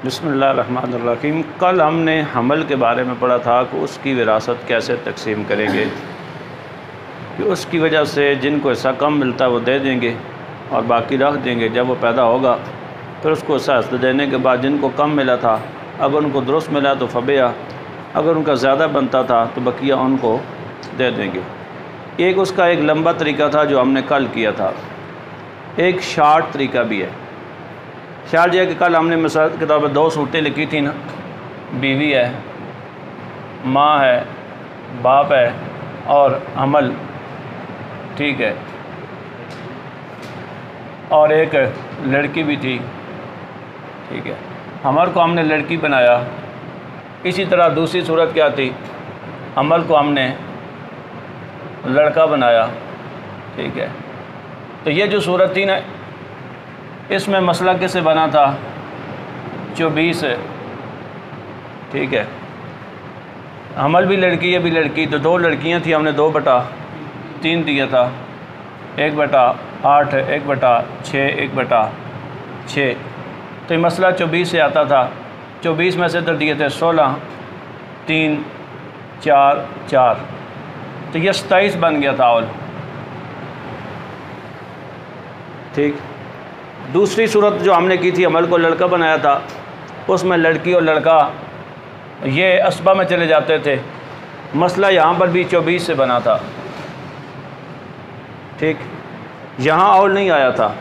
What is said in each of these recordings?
बिस्मिल्लाहिर्रहमानिर्रहीम। कल हमने हमल के बारे में पढ़ा था कि उसकी विरासत कैसे तकसीम करेंगे, कि उसकी वजह से जिनको हिस्सा कम मिलता है वो दे देंगे और बाकी रख देंगे। जब वो पैदा होगा फिर उसको हिस्सा देने के बाद जिनको कम मिला था अगर उनको दुरुस्त मिला तो फबिया, अगर उनका ज़्यादा बनता था तो बकिया उनको दे देंगे। एक उसका एक लंबा तरीका था जो हमने कल किया था, एक शार्ट तरीका भी है। शार्ट यह कि कल हमने मिसाल के तौर पर 2 सूरतें लिखी थी ना, बीवी है, माँ है, बाप है और अमल, ठीक है, और एक लड़की भी थी, ठीक है। अमल को हमने लड़की बनाया। इसी तरह दूसरी सूरत क्या थी, अमल को हमने लड़का बनाया, ठीक है। तो ये जो सूरत थी ना, इसमें मसला किससे बना था, 24, ठीक है। अमल भी लड़की, ये भी लड़की, तो 2 लड़कियां थी, हमने 2/3 दिया था, 1/8, 1/6, 1/6। तो ये मसला 24 से आता था। 24 में से इधर दिए थे 16, 3, 4, 4, तो ये 27 बन गया था ऑल, ठीक। दूसरी सूरत जो हमने की थी, अमल को लड़का बनाया था, उसमें लड़की और लड़का ये असबा में चले जाते थे। मसला यहाँ पर भी 24 से बना था, ठीक। यहाँ ऑल नहीं आया था।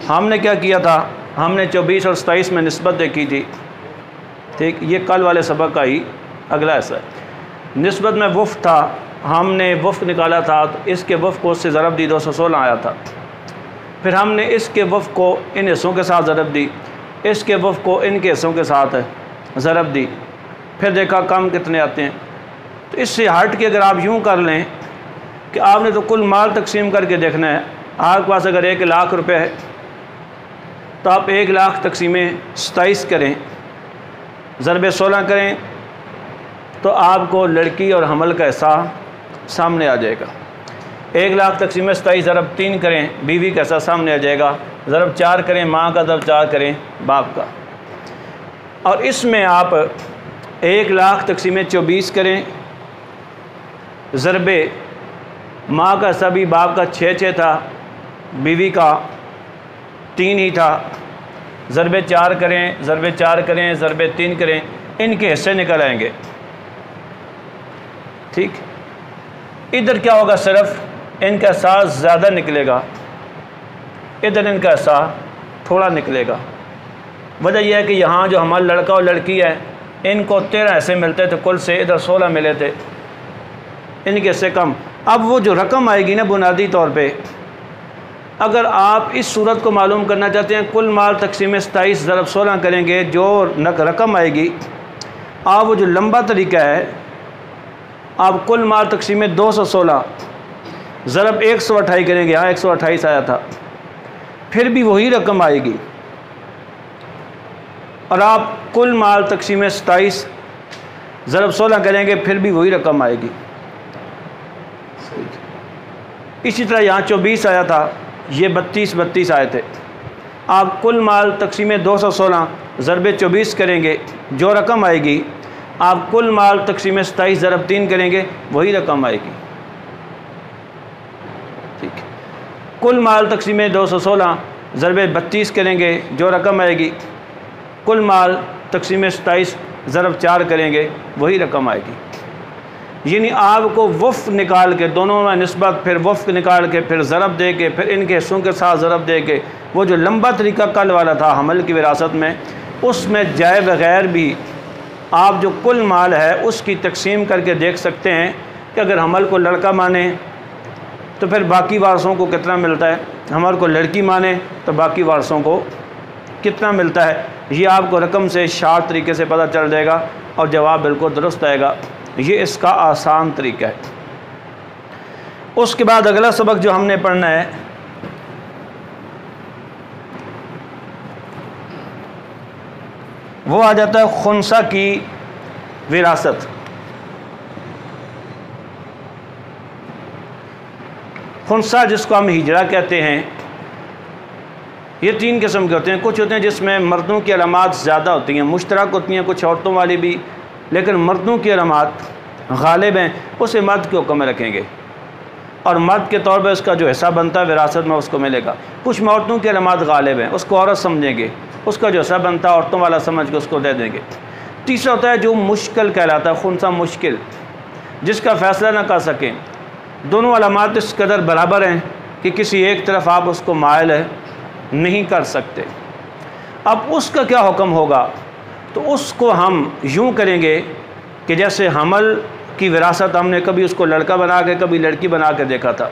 हमने क्या किया था, हमने 24 और 27 में निस्बत देखी थी, ठीक। ये कल वाले सबक का ही अगला हिस्सा है। निस्बत में वफ़ था, हमने वफ़ निकाला था, तो इसके वफ़ को उससे ज़रब दी, 216 आया था। फिर हमने इसके वफ़ को इन हिस्सों के साथ ज़रब दी, इसके वफ़ को इनके हिस्सों के साथ ज़रब दी, फिर देखा कम कितने आते हैं। तो इससे हट के अगर आप यूँ कर लें कि आपने तो कुल माल तकसीम करके देखना है, आपके पास अगर 1 लाख रुपए है तो आप 1 लाख तकसीमें 27 करें, ज़रबे 16 करें, तो आपको लड़की और हमल का हिस्सा सामने आ जाएगा। 1 लाख तकसीमें 27 ज़रब 3 करें, बीवी का हिस्सा सामने आ जाएगा। ज़रब 4 करें, माँ का ज़रब 4 करें, बाप का। और इसमें आप 1 लाख तकसीमें 24 करें, ज़रबे माँ का हिस्सा भी बाप का 6 था, बीवी का 3 ही था, ज़रबे 4 करें, ज़रबे 4 करें, ज़रबे 3 करें, इनके हिस्से निकल आएंगे, ठीक। इधर क्या होगा, सिर्फ इनका हिस्सा ज़्यादा निकलेगा, इधर इनका हिस्सा थोड़ा निकलेगा। वजह यह है कि यहाँ जो हमारा लड़का और लड़की है, इनको 13 हिस्से मिलते थे कुल से, इधर 16 मिले थे, इनके हिस्से कम। अब वो जो रकम आएगी ना, बुनियादी तौर पे अगर आप इस सूरत को मालूम करना चाहते हैं, कुल माल तकसीम 27 ज़रब 16 करेंगे, जो रकम आएगी, आप वो जो लंबा तरीका है, आप कुल माल तकसीम 216 ज़रब 128 करेंगे, यहाँ 128 आया था, फिर भी वही रकम आएगी। और आप कुल माल तकसीम 27 ज़रब 16 करेंगे, फिर भी वही रकम आएगी। इसी तरह यहाँ 24 आया था, ये 32 आए थे। आप कुल माल तकसीम 216 ज़रब 24 करेंगे, जो रकम आएगी, आप कुल माल तकसीम 27 ज़रब 3 करेंगे, वही रकम आएगी, ठीक। कुल माल तकसीम 216 ज़रब 32 करेंगे, जो रकम आएगी, कुल माल तकसीम 27 ज़रब 4 करेंगे, वही रकम आएगी। यानी आपको वफ़ निकाल के, दोनों में निस्बत, फिर वफ़ निकाल के, फिर ज़रब दे के, फिर इनके हिस्सों के साथ ज़रब दे के, वो जो लंबा तरीका कल वाला था हमल की विरासत में, उसमें जाए बग़ैर भी आप जो कुल माल है उसकी तकसीम करके देख सकते हैं कि अगर हमल को लड़का माने तो फिर बाकी वारसों को कितना मिलता है, हमल को लड़की माने तो बाकी वारसों को कितना मिलता है। ये आपको रकम से शार्ट तरीके से पता चल जाएगा और जवाब बिल्कुल दुरुस्त आएगा। ये इसका आसान तरीका है। उसके बाद अगला सबक जो हमने पढ़ना है, वो आ जाता है खुनसा की विरासत। खुनसा जिसको हम हिजरा कहते हैं, ये 3 किस्म के होते हैं। कुछ होते हैं जिसमें मर्दों की अलामात ज़्यादा होती हैं, मुश्तरक होती हैं, कुछ औरतों वाली भी, लेकिन मर्दों की अलामात गालिब हैं, उसे मर्द के हुक्म में रखेंगे और मर्द के तौर पर उसका जो हिस्सा बनता है विरासत में उसको मिलेगा। कुछ में औरतों की अलामात गालिब हैं, उसको औरत समझेंगे, उसका जो हिस्सा बनता है औरतों वाला समझ के उसको दे देंगे। तीसरा होता है जो मुश्किल कहलाता है, खुनसा मुश्किल, जिसका फ़ैसला ना कर सकें, दोनों अलामात इस कदर बराबर हैं कि किसी एक तरफ आप उसको मायल है नहीं कर सकते। अब उसका क्या हुक्म होगा, तो उसको हम यूँ करेंगे कि जैसे हमल की विरासत हमने कभी उसको लड़का बना के कभी लड़की बना के देखा था,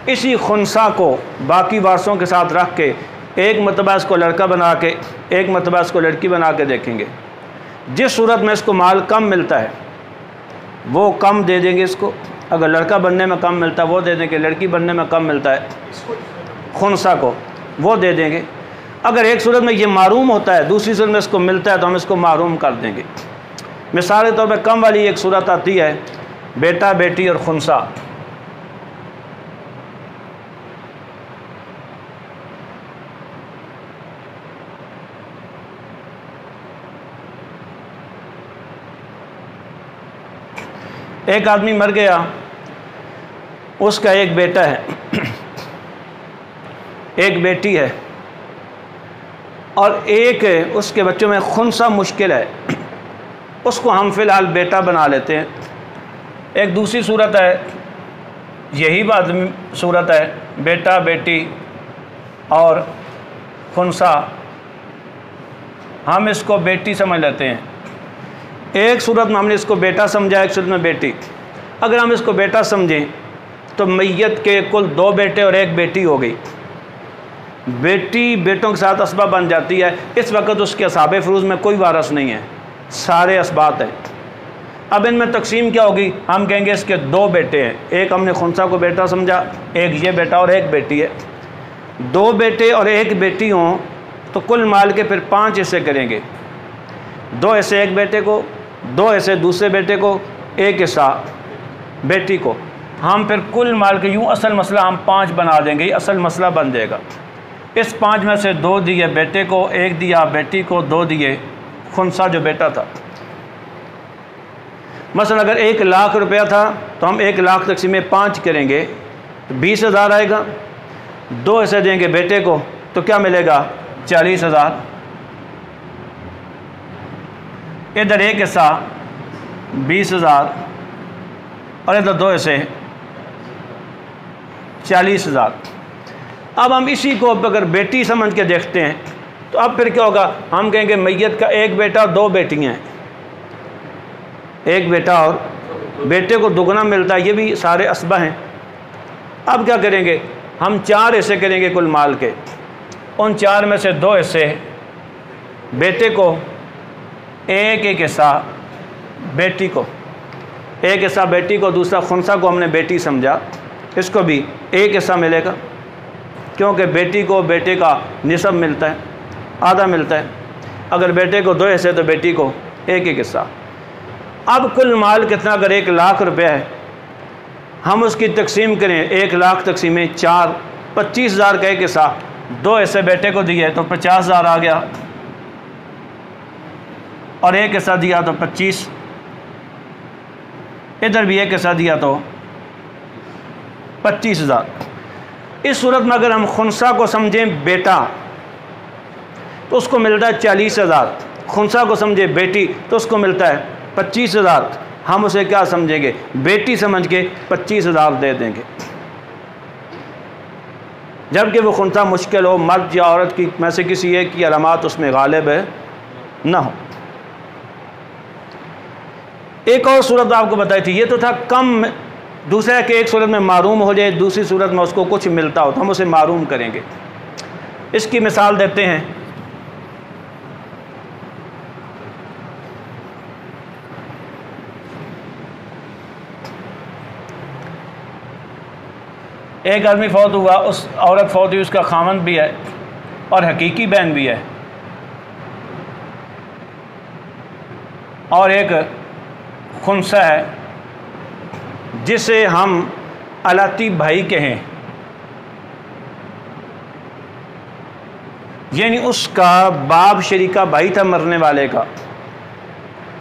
इसी खुनसा को बाकी वारसों के साथ रख के एक मरतबा इसको लड़का बना के एक मरतबा इसको लड़की बना के देखेंगे। जिस सूरत में इसको माल कम मिलता है वो कम दे देंगे इसको, अगर लड़का बनने में कम मिलता है वो दे देंगे, लड़की बनने में कम मिलता है खुनसा को वो दे देंगे। अगर एक सूरत में ये मारूम होता है, दूसरी सूरत में इसको मिलता है तो हम इसको मारूम कर देंगे। मिसाल के तौर पर कम वाली एक सूरत आती है बेटा बेटी और खुनसा। एक आदमी मर गया, उसका एक बेटा है एक बेटी है और एक उसके बच्चों में खुनसा मुश्किल है, उसको हम फ़िलहाल बेटा बना लेते हैं। एक दूसरी सूरत है, यही बात सूरत है बेटा बेटी और खुनसा, हम इसको बेटी समझ लेते हैं। एक सूरत में हमने इसको बेटा समझा, एक सूरत में बेटी। अगर हम इसको बेटा समझें तो मैयत के कुल 2 बेटे और 1 बेटी हो गई। बेटी बेटों के साथ असबा बन जाती है। इस वक्त उसके असाबे फ़रूज़ में कोई वारस नहीं है, सारे असबात हैं। अब इनमें तकसीम क्या होगी, हम कहेंगे इसके 2 बेटे हैं, एक हमने खुनसा को बेटा समझा, एक ये बेटा और 1 बेटी है। 2 बेटे और 1 बेटी हों तो कुल माल के फिर 5 हिस्से करेंगे, 2 हिस्से एक बेटे को, 2 हिस्से दूसरे बेटे को, 1 हिस्सा बेटी को। हम फिर कुल माल के यूँ असल मसला हम 5 बना देंगे, ये असल मसला बन जाएगा। इस 5 में से 2 दिए बेटे को, 1 दिया बेटी को, 2 दिए खुनसा जो बेटा था। मसलन अगर 1 लाख रुपया था तो हम 1 लाख तकसीम 5 करेंगे तो 20,000 आएगा। 2 हिस्से देंगे बेटे को तो क्या मिलेगा, 40,000। इधर 1 हिस्सा 20,000 और इधर 2 हिस्से 40,000। अब हम इसी को अगर बेटी समझ के देखते हैं तो अब फिर क्या होगा, हम कहेंगे मैयत का 1 बेटा और 2 बेटियाँ हैं, 1 बेटा और बेटे को दुगना मिलता है, ये भी सारे असबा हैं। अब क्या करेंगे, हम 4 हिस्से करेंगे कुल माल के, उन 4 में से 2 हिस्से बेटे को, 1 हिस्सा बेटी को, 1 हिस्सा बेटी को, दूसरा खुनसा को हमने बेटी समझा, इसको भी 1 हिस्सा मिलेगा क्योंकि बेटी को बेटे का निसब मिलता है, आधा मिलता है। अगर बेटे को 2 हिस्से तो बेटी को 1 हिस्सा। अब कुल माल कितना, अगर 1 लाख रुपया है, हम उसकी तकसीम करें 1 लाख तकसीम 4, 25,000 का 1 हिस्सा, 2 हिस्से बेटे को दिए तो 50,000 आ गया और 1 हिस्सा दिया तो 25, इधर भी 1 हिस्सा दिया तो 25,000। इस सूरत में अगर हम खुनसा को समझें बेटा तो उसको मिलता है 40,000, खुनसा को समझे बेटी तो उसको मिलता है 25,000। हम उसे क्या समझेंगे, बेटी समझ के 25,000 दे देंगे, जबकि वो खुनसा मुश्किल हो, मर्द या औरत की में से किसी एक की अलामात उसमें गालिब है ना हो। एक और सूरत आपको बताई थी, ये तो था कम, दूसरा कि एक सूरत में मारूम हो जाए, दूसरी सूरत में उसको कुछ मिलता हो तो हम उसे मारूम करेंगे। इसकी मिसाल देते हैं। एक आदमी फौत हुआ, उस औरत फौत हुई, उसका खामन भी है और हकीकी बहन भी है और एक खुनसा है जिसे हम अलाती भाई कहें। यानी उसका बाप शरीका भाई था मरने वाले का,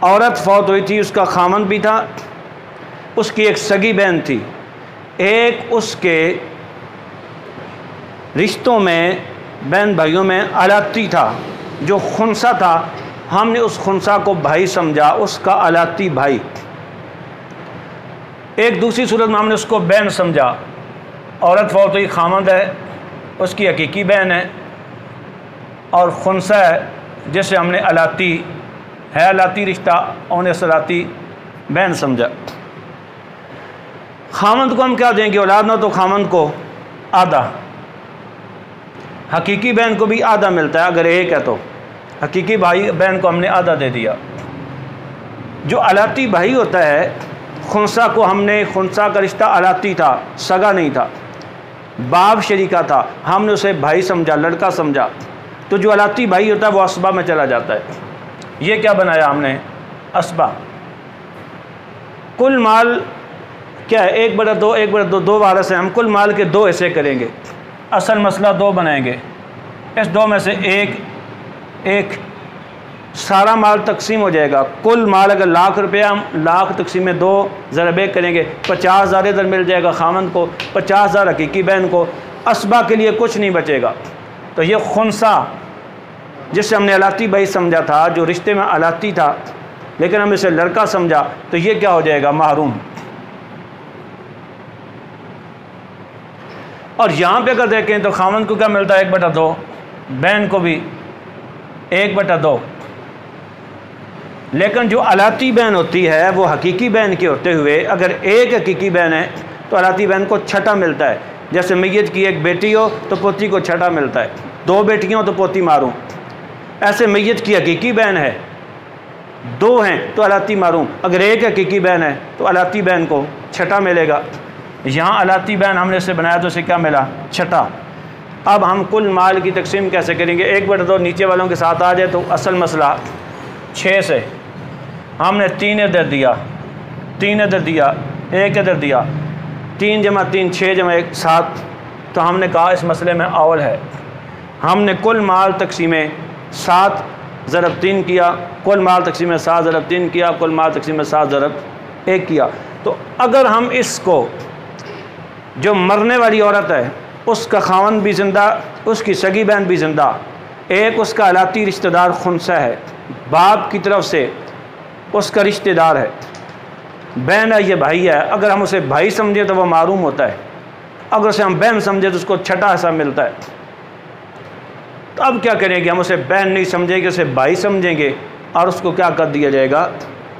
औरत फौत हुई थी, उसका खामन भी था, उसकी एक सगी बहन थी, एक उसके रिश्तों में बहन भाइयों में अलाती था जो खुनसा था। हमने उस खुनसा को भाई समझा, उसका अलाती भाई। एक दूसरी सूरत में हमने उसको बहन समझा। औरत फौत हुई, खामद है, उसकी हकीकी बहन है, और खुनसा है जिसे हमने अलाती है, अलाती रिश्ता, उन्हें सलाती बहन समझा। खामद को हम क्या देंगे? औलाद ना तो खामद को आधा, हकीकी बहन को भी आधा मिलता है अगर एक है तो। हकीकी भाई बहन को हमने आधा दे दिया। जो अलाती भाई होता है, खुनसा को हमने, खुनसा का रिश्ता अलाती था, सगा नहीं था, बाप शरीका था, हमने उसे भाई समझा, लड़का समझा। तो जो अलाती भाई होता है वो असबा में चला जाता है। ये क्या बनाया हमने? असबा। कुल माल क्या है? 1/2, 1/2, 2 वारस हैं। हम कुल माल के 2 हिस्से करेंगे। असल मसला 2 बनाएंगे। इस 2 में से एक सारा माल तकसीम हो जाएगा। कुल माल अगर लाख रुपया, हम लाख तकसीम में 2 ज़रब 1 करेंगे, 50,000 इधर मिल जाएगा खामन को, 50,000 हकीकी बहन को। असबा के लिए कुछ नहीं बचेगा। तो ये खुनसा जिससे हमने अलाती भाई समझा था, जो रिश्ते में अलाती था लेकिन हम इसे लड़का समझा, तो ये क्या हो जाएगा? महरूम। और यहाँ पे अगर देखें तो खामन को क्या मिलता है? 1/2, बहन को भी 1/2। लेकिन जो अलाती बहन होती है वो हकीकी बहन के होते हुए, अगर एक हकीकी बहन है तो अलाती बहन को छठा मिलता है। जैसे मैयत की एक बेटी हो तो पोती को छठा मिलता है, 2 बेटियाँ हो तो पोती मारूं। ऐसे मैयत की हकीकी बहन है, 2 हैं तो अलाती मारूं। अगर एक हकीकी बहन है तो अलाती बहन को छठा मिलेगा। यहाँ अलाती बहन हमने इसे बनाया तो इसे क्या मिला? छठा। अब हम कुल माल की तकसीम कैसे करेंगे? 1/2 नीचे वालों के साथ आ जाए तो असल मसला 6 से हमने 3 इधर दिया, 3 इधर दिया, 1 इधर दिया, 3 × 3 6 × 1 7। तो हमने कहा इस मसले में अव्वल है। हमने कुल माल तकसीमें 7 ज़रब 3 किया, कुल माल तकसीमें 7 ज़रब 3 किया, कुल माल तकसीमें 7 ज़रब 1 किया। तो अगर हम इसको, जो मरने वाली औरत है उसका खावन भी ज़िंदा, उसकी सगी बहन भी ज़िंदा, एक उसका अलाती रिश्तेदार खुनसा है, बाप की तरफ से उसका रिश्तेदार है, बहन है, ये भाई है। अगर हम उसे भाई समझे तो वह मारूम होता है, अगर उसे हम बहन समझे तो उसको छठा हिस्सा मिलता है। तो अब क्या करेंगे? हम उसे बहन नहीं समझेंगे, उसे भाई समझेंगे और उसको क्या कर दिया जाएगा?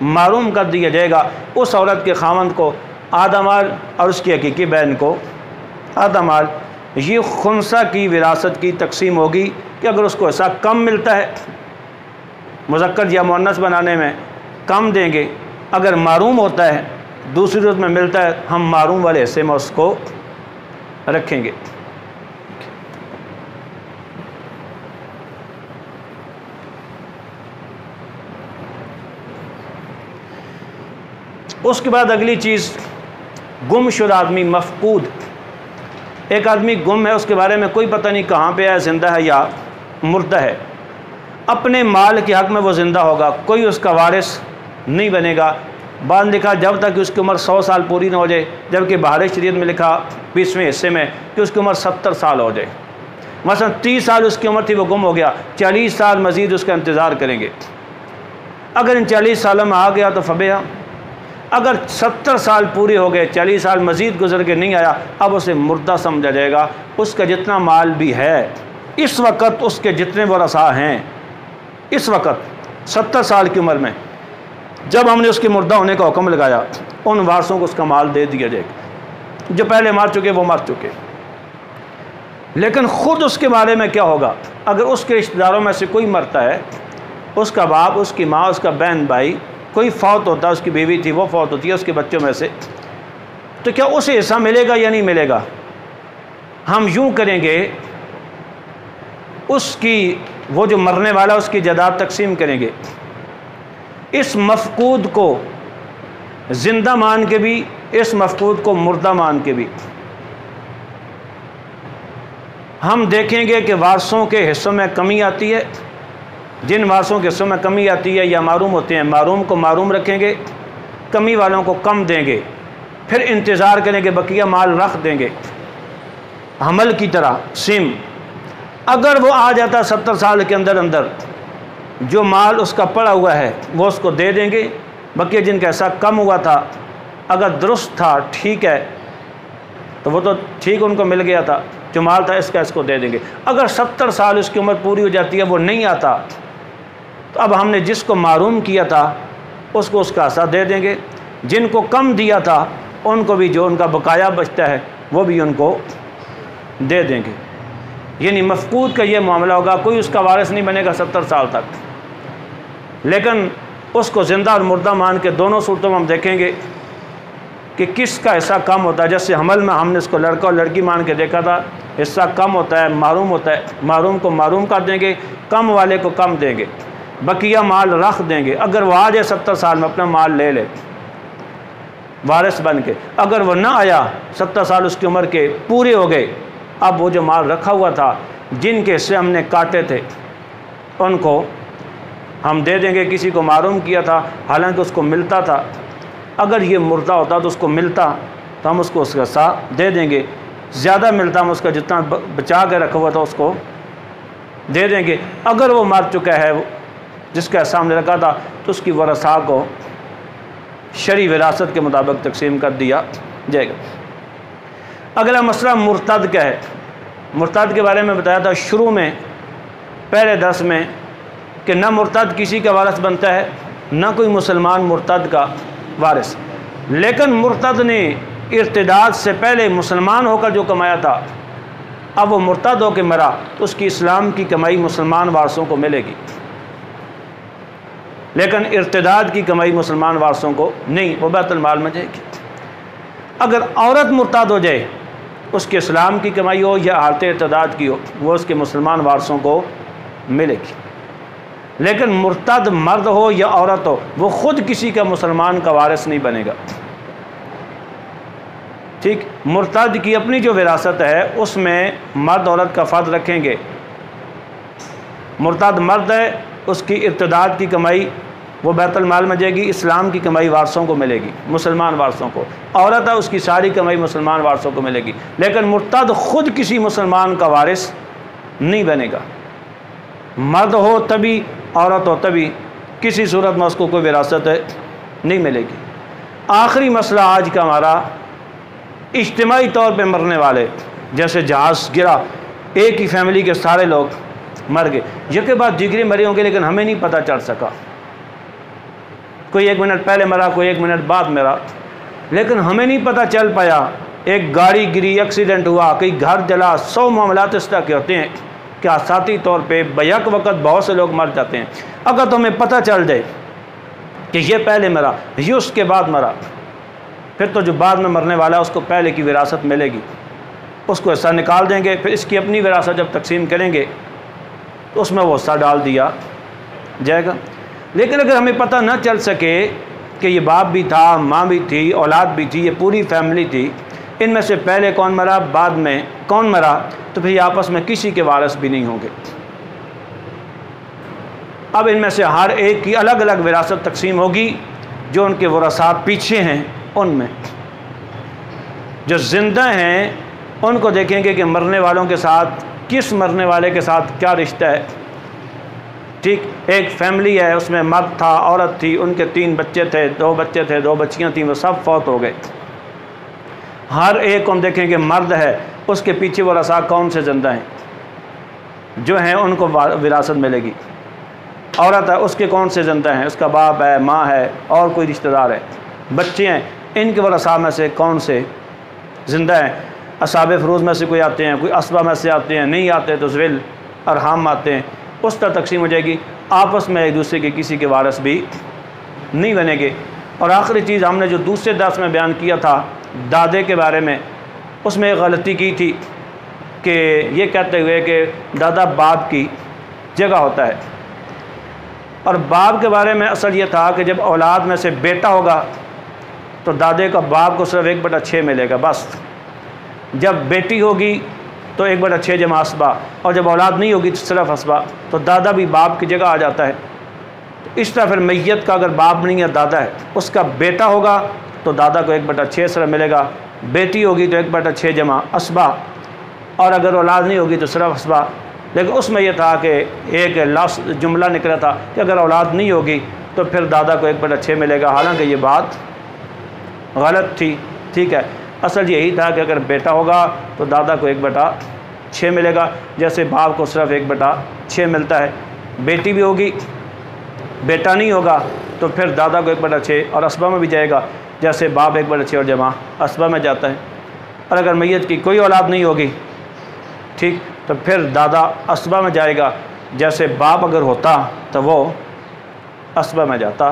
मारूम कर दिया जाएगा। उस औरत के खावंद को आधा माल और उसकी हकीकी बहन को आधा माल। ये खुनसा की विरासत की तकसीम होगी कि अगर उसको ऐसा कम मिलता है, मुज़क्कर या मुअन्नस बनाने में कम देंगे। अगर मारूम होता है, दूसरी रूप में मिलता है, हम मारूम वाले हिस्से में उसको रखेंगे। उसके बाद अगली चीज़, गुमशुदा आदमी, मफकूद। एक आदमी गुम है, उसके बारे में कोई पता नहीं कहाँ पे है, ज़िंदा है या मुर्दा है। अपने माल के हक़ में वो ज़िंदा होगा, कोई उसका वारिस नहीं बनेगा। बाद लिखा जब तक कि उसकी उम्र 100 साल पूरी ना हो जाए, जबकि बहार शरीयत में लिखा 20वें हिस्से में कि उसकी उम्र 70 साल हो जाए। मसलन 30 साल उसकी उम्र थी, वो गुम हो गया, 40 साल मज़ीद उसका इंतज़ार करेंगे। अगर इन 40 सालों में आ गया तो फबेहा। अगर 70 साल पूरे हो गए, 40 साल मज़ीद गुजर के नहीं आया, अब उसे मुर्दा समझा जाएगा। उसका जितना माल भी है, इस वक्त उसके जितने वरसा हैं, इस वक्त 70 साल की उम्र में जब हमने उसके मुर्दा होने का हुक्म लगाया, उन वारसों को उसका माल दे दिया जाएगा। जो पहले मर चुके वो मर चुके। लेकिन ख़ुद उसके बारे में क्या होगा? अगर उसके रिश्तेदारों में से कोई मरता है, उसका बाप, उसकी माँ, उसका बहन भाई, कोई फौत होता है, उसकी बीवी थी वो फौत होती है, उसके बच्चों में से, तो क्या उसे हिस्सा मिलेगा या नहीं मिलेगा? हम यूँ करेंगे, उसकी, वो जो मरने वाला उसकी जायदाद तकसीम करेंगे। इस मफकूद को ज़िंदा मान के भी, इस मफकूद को मुर्दा मान के भी। हम देखेंगे कि वारसों के हिस्सों में कमी आती है। जिन वारसों के हिस्सों में कमी आती है या मारूम होते हैं, मारूम को मारूम रखेंगे, कमी वालों को कम देंगे, फिर इंतज़ार करेंगे, बकिया माल रख देंगे। हमल की तरह सिम, अगर वो आ जाता 70 साल के अंदर अंदर, जो माल उसका पड़ा हुआ है वो उसको दे देंगे। बकिया जिनका ऐसा कम हुआ था, अगर दुरुस्त था, ठीक है, तो वो तो ठीक उनको मिल गया था, जो माल था इसका इसको दे देंगे। अगर 70 साल उसकी उम्र पूरी हो जाती है, वो नहीं आता, तो अब हमने जिसको मारूम किया था उसको उसका हिस्सा दे देंगे। जिनको कम दिया था उनको भी जो उनका बकाया बचता है वो भी उनको दे देंगे। यानी मफकूद का ये मामला होगा, कोई उसका वारिस नहीं बनेगा 70 साल तक, लेकिन उसको ज़िंदा और मुर्दा मान के दोनों सूरतों में हम देखेंगे कि किसका हिस्सा कम होता है। जैसे हमल में हमने इसको लड़का और लड़की मान के देखा था, हिस्सा कम होता है, मारूम होता है, मारूम को मारूम कर देंगे, कम वाले को कम देंगे, बकिया माल रख देंगे। अगर वो आ जाए 70 साल में अपना माल ले ले वारिस बन के, अगर वो ना आया 70 साल उसकी उम्र के पूरे हो गए, अब वो जो माल रखा हुआ था, जिनके हिस्से हमने काटे थे, उनको हम दे देंगे। किसी को मारूम किया था, हालांकि उसको मिलता था, अगर ये मुर्दा होता तो उसको मिलता, तो हम उसको उसका हिस्सा दे देंगे। ज़्यादा मिलता, हम उसका जितना बचा के रखा हुआ था उसको दे देंगे। अगर वो मर चुका है जिसका हिस्सा हमने रखा था, तो उसकी वरसा को शरई विरासत के मुताबिक तकसीम कर दिया जाएगा। अगला मसला मुर्तद का है। मुर्तद के बारे में बताया था शुरू में, पहले दर्स में, कि न मुर्तद किसी का वारिस बनता है, न कोई मुसलमान मुर्तद का वारिस। लेकिन मुर्तद ने इर्तिदाद से पहले मुसलमान होकर जो कमाया था, अब वो मुर्तद होकर मरा, तो उसकी इस्लाम की कमाई मुसलमान वारसों को मिलेगी, लेकिन इर्तिदाद की कमाई मुसलमान वारसों को नहीं, वो बैतुल माल में जाएगी। अगर औरत मुर्तद हो जाए, उसके इस्लाम की कमाई हो या हालत इर्तिदाद की हो, वो उसके मुसलमान वारसों को मिलेगी। लेकिन मुर्तद मर्द हो या औरत हो, वो ख़ुद किसी का मुसलमान का वारिस नहीं बनेगा। ठीक, मुर्तद की अपनी जो विरासत है उसमें मर्द औरत का फ़र्क रखेंगे। मुर्तद मर्द है, उसकी इर्तिदाद की कमाई वो बैतुल माल में जाएगी, इस्लाम की कमाई वारसों को मिलेगी, मुसलमान वारसों को। औरत है, उसकी सारी कमाई मुसलमान वारसों को मिलेगी। लेकिन मुर्तद ख़ुद किसी मुसलमान का वारिस नहीं बनेगा। मर्द हो तभी, औरत हो तभी, किसी सूरत में उसको कोई विरासत नहीं मिलेगी। आखिरी मसला आज का हमारा, इज्तिमाई तौर पे मरने वाले, जैसे जहाज़ गिरा, एक ही फैमिली के सारे लोग मर गए, यके बाद जिगरी मरे होंगे, लेकिन हमें नहीं पता चल सका। कोई 1 मिनट पहले मरा, कोई 1 मिनट बाद मरा, लेकिन हमें नहीं पता चल पाया। एक गाड़ी गिरी, एक्सीडेंट हुआ, कहीं घर जला, 100 मामलात इस तरह के होते हैं कि आसाती तौर पे बैक वक़्त बहुत से लोग मर जाते हैं। अगर तो हमें पता चल जाए कि ये पहले मरा, ये उसके बाद मरा, फिर तो जो बाद में मरने वाला है उसको पहले की विरासत मिलेगी, उसको हिस्सा निकाल देंगे। फिर इसकी अपनी विरासत जब तकसीम करेंगे तो उसमें वो हिस्सा डाल दिया जाएगा। लेकिन अगर हमें पता न चल सके कि ये बाप भी था, माँ भी थी, औलाद भी थी, ये पूरी फैमिली थी, इनमें से पहले कौन मरा, बाद में कौन मरा, तो फिर आपस में किसी के वारिस भी नहीं होंगे। अब इनमें से हर एक की अलग अलग विरासत तकसीम होगी। जो उनके वरसा पीछे हैं, उनमें जो जिंदा हैं उनको देखेंगे कि मरने वालों के साथ, किस मरने वाले के साथ क्या रिश्ता है। ठीक, एक फैमिली है, उसमें मर्द था, औरत थी, उनके 3 बच्चे थे, 2 बच्चे थे, 2 बच्चियाँ थीं, वो सब फौत हो गए। हर एक को हम देखेंगे मर्द है, उसके पीछे वरसा कौन से जिंदा हैं, जो हैं उनको विरासत मिलेगी। औरत है, उसके कौन से जिंदा हैं, उसका बाप है, माँ है, और कोई रिश्तेदार है, बच्चे हैं, इनके वरसा में से कौन से जिंदा हैं। असाब फ़रूज़ में से कोई आते हैं, कोई असबा में से आते हैं, नहीं आते तो ज़िल और हम आते हैं। उस तरह तकसीम हो जाएगी। आपस में एक दूसरे के किसी के वारिस भी नहीं बनेंगे। और आखिरी चीज़ हमने जो दूसरे दर्स में बयान किया था दादे के बारे में, उसमें एक गलती की थी कि ये कहते हुए कि दादा बाप की जगह होता है, और बाप के बारे में असल ये था कि जब औलाद में से बेटा होगा तो दादे का बाप को सिर्फ 1/6 मिलेगा बस। जब बेटी होगी तो 1/6 जमा असबा, और जब औलाद नहीं होगी तो सिर्फ असबा, तो दादा भी बाप की जगह आ जाता है। तो इस तरह फिर मैयत का अगर बाप नहीं है दादा है, उसका बेटा होगा तो दादा को 1/6 सिर्फ मिलेगा, बेटी होगी तो 1/6 जमा असबा, और अगर औलाद नहीं होगी तो सिर्फ असबा। लेकिन उसमें यह था कि एक लास्ट जुमला निकला था कि अगर औलाद नहीं होगी तो फिर दादा को 1/6 मिलेगा, हालांकि ये बात गलत थी। ठीक है, असल यही था कि अगर बेटा होगा तो दादा को 1/6 मिलेगा, जैसे बाप को सिर्फ 1/6 मिलता है। बेटी भी होगी, बेटा नहीं होगा तो फिर दादा को 1/6 और असबा में भी जाएगा, जैसे बाप 1/6 और जमा असबा में जाता है। और अगर मैयत की कोई औलाद नहीं होगी, ठीक, तो फिर दादा असबा में जाएगा, जैसे बाप अगर होता तो वो असबा में जाता।